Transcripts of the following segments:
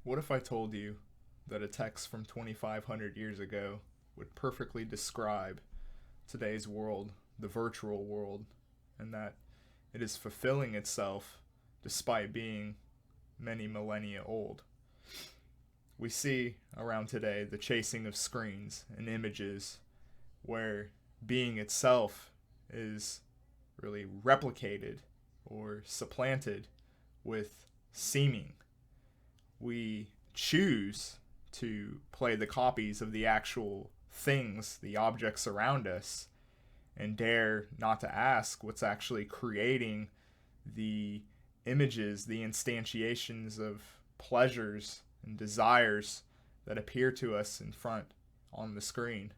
What if I told you that a text from 2,500 years ago would perfectly describe today's world, the virtual world, and that it is fulfilling itself despite being many millennia old? We see around today the chasing of screens and images where being itself is really replicated or supplanted with seeming. We choose to play the copies of the actual things, the objects around us, and dare not to ask what's actually creating the images, the instantiations of pleasures and desires that appear to us in front on the screen.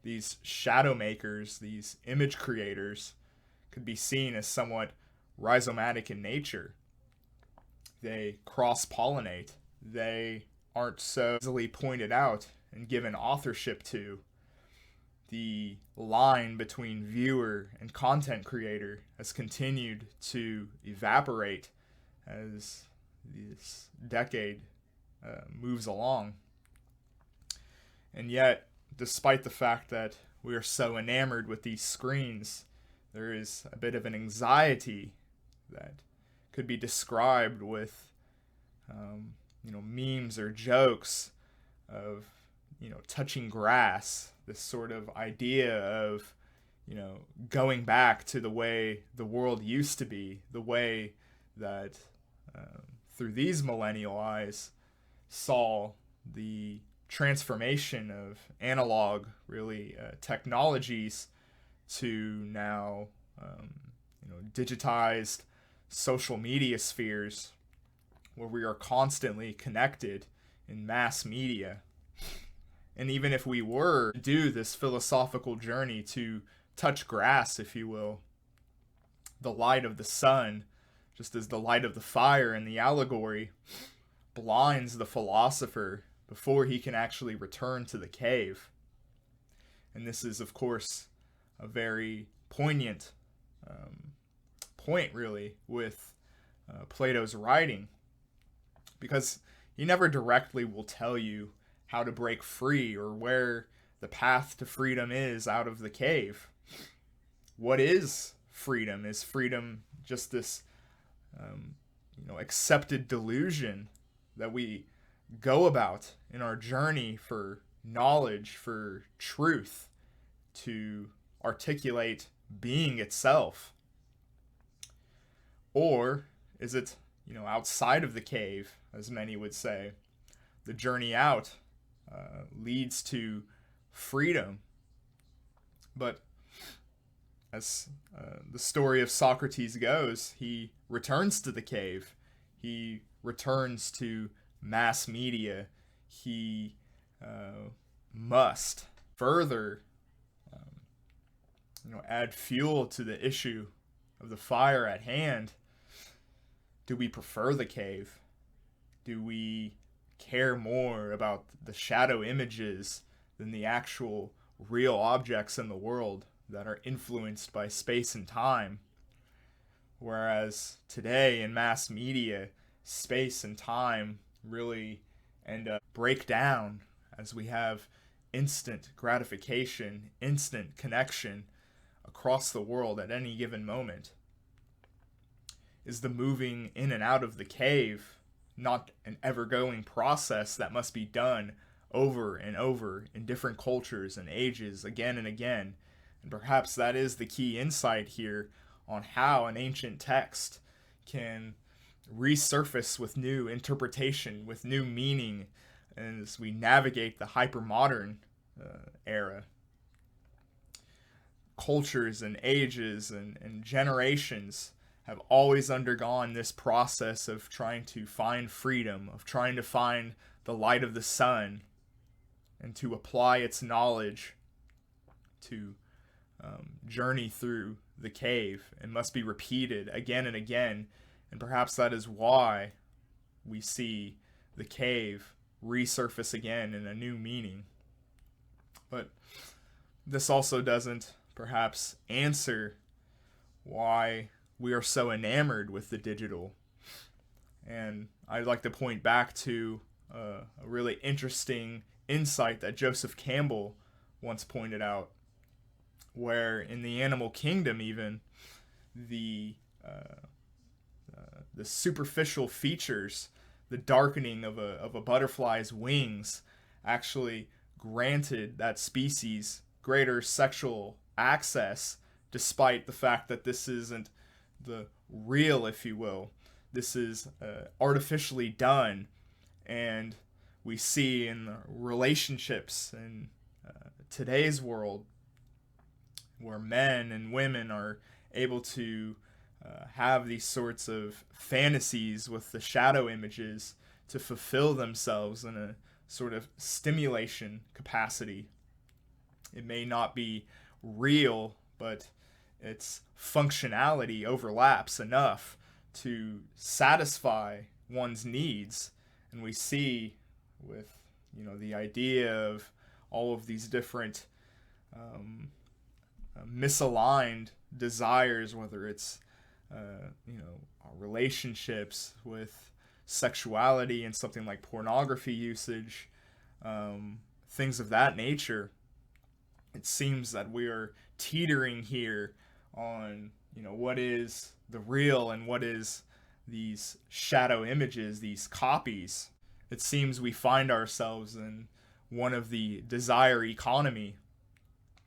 These shadow makers, these image creators, could be seen as somewhat rhizomatic in nature. They cross-pollinate. They aren't so easily pointed out and given authorship to. The line between viewer and content creator has continued to evaporate as this decade moves along. And yet, despite the fact that we are so enamored with these screens, there is a bit of an anxiety that could be described with, memes or jokes of, touching grass. This sort of idea of, going back to the way the world used to be, the way that through these millennial eyes saw the transformation of analog technologies to now digitized social media spheres where we are constantly connected in mass media. And even if we were to do this philosophical journey to touch grass, if you will, the light of the sun, just as the light of the fire in the allegory, blinds the philosopher before he can actually return to the cave. And this is, of course, a very poignant point, really, with Plato's writing, because he never directly will tell you how to break free or where the path to freedom is out of the cave. What is freedom? Is freedom just this accepted delusion that we go about in our journey for knowledge, for truth, to articulate being itself? Or is it, outside of the cave, as many would say? The journey out leads to freedom. But as the story of Socrates goes, he returns to the cave. He returns to mass media. He must further add fuel to the issue of the fire at hand. Do we prefer the cave? Do we care more about the shadow images than the actual real objects in the world that are influenced by space and time? Whereas today in mass media, space and time really end up break down as we have instant gratification, instant connection across the world at any given moment. Is the moving in and out of the cave not an ever-going process that must be done over and over in different cultures and ages again and again? And perhaps that is the key insight here on how an ancient text can resurface with new interpretation, with new meaning, as we navigate the hypermodern era. Cultures and ages and generations have always undergone this process of trying to find freedom, of trying to find the light of the sun, and to apply its knowledge to journey through the cave, and must be repeated again and again. And perhaps that is why we see the cave resurface again in a new meaning. But this also doesn't perhaps answer why we are so enamored with the digital, And I'd like to point back to a really interesting insight that Joseph Campbell once pointed out, where in the animal kingdom, even the the superficial features, the darkening of a butterfly's wings, actually granted that species greater sexual access, despite the fact that this isn't the real, if you will. This is artificially done, and we see in the relationships in today's world where men and women are able to have these sorts of fantasies with the shadow images to fulfill themselves in a sort of stimulation capacity. It may not be real, but its functionality overlaps enough to satisfy one's needs. And we see with, the idea of all of these different misaligned desires, whether it's our relationships with sexuality and something like pornography usage, things of that nature. It seems that we are teetering here on, what is the real and what is these shadow images, these copies. It seems we find ourselves in one of the desire economy.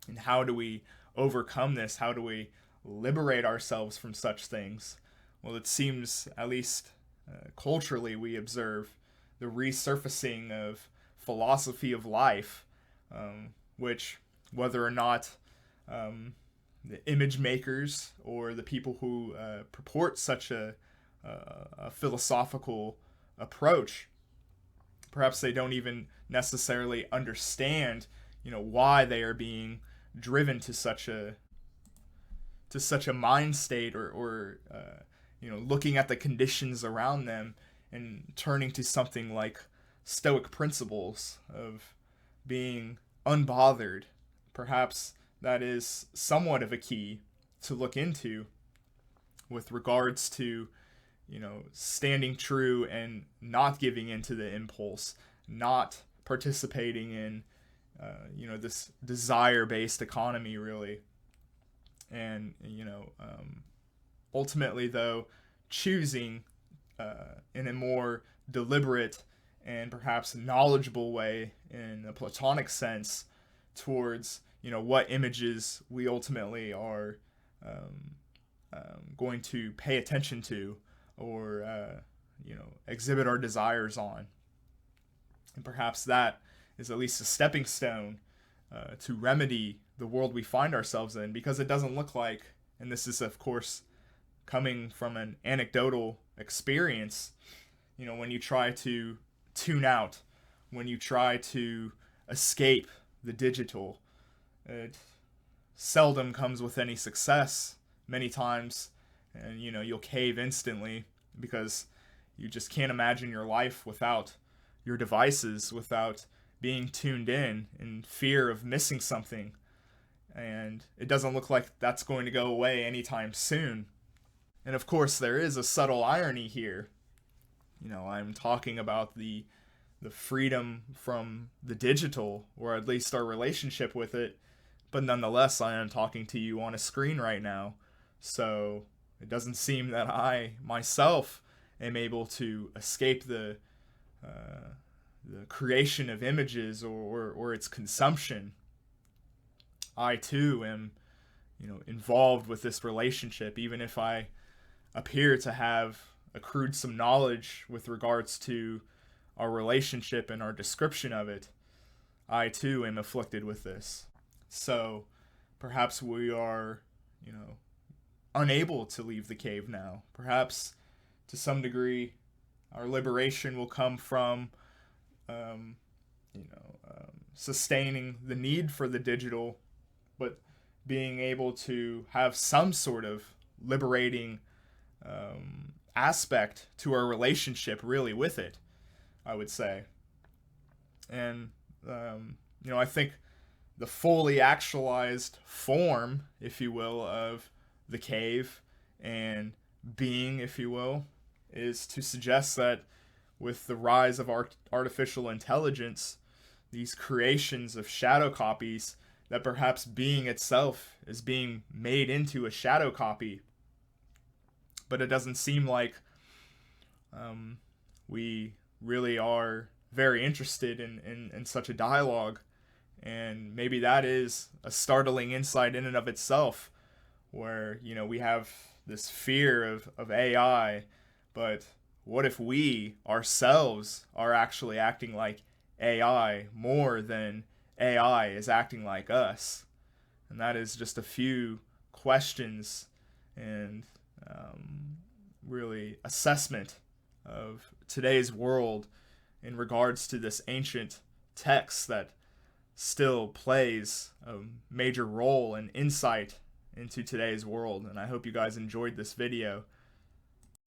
And how do we overcome this? How do we liberate ourselves from such things? Well, it seems, at least culturally, we observe the resurfacing of philosophy of life, which, whether or not the image makers or the people who purport such a philosophical approach, perhaps they don't even necessarily understand, why they are being driven to such a mind state, or looking at the conditions around them and turning to something like Stoic principles of being unbothered. Perhaps that is somewhat of a key to look into with regards to, standing true and not giving into the impulse, not participating in, this desire-based economy, really. And, ultimately, though, choosing in a more deliberate and perhaps knowledgeable way, in a Platonic sense, towards, what images we ultimately are going to pay attention to, or, exhibit our desires on. And perhaps that is at least a stepping stone to remedy the world we find ourselves in, because it doesn't look like, and this is, of course, coming from an anecdotal experience, when you try to tune out, when you try to escape the digital, it seldom comes with any success. Many times, and you'll cave instantly, because you just can't imagine your life without your devices, without being tuned in fear of missing something. And it doesn't look like that's going to go away anytime soon. And of course, there is a subtle irony here. I'm talking about the freedom from the digital, or at least our relationship with it, but nonetheless, I am talking to you on a screen right now. So it doesn't seem that I myself am able to escape the creation of images, or its consumption. I too am, involved with this relationship, even if I appear to have accrued some knowledge with regards to our relationship and our description of it. I too am afflicted with this. So perhaps we are, unable to leave the cave now. Perhaps to some degree our liberation will come from sustaining the need for the digital, but being able to have some sort of liberating aspect to our relationship, really, with it, I would say. And I think the fully actualized form, if you will, of the cave and being, if you will, is to suggest that with the rise of artificial intelligence, these creations of shadow copies, that perhaps being itself is being made into a shadow copy. But it doesn't seem like we really are very interested in such a dialogue. And maybe that is a startling insight in and of itself, where, you know, we have this fear of AI, but what if we ourselves are actually acting like AI more than AI is acting like us? And that is just a few questions and really assessment of today's world in regards to this ancient text that still plays a major role and insight into today's world. And I hope you guys enjoyed this video.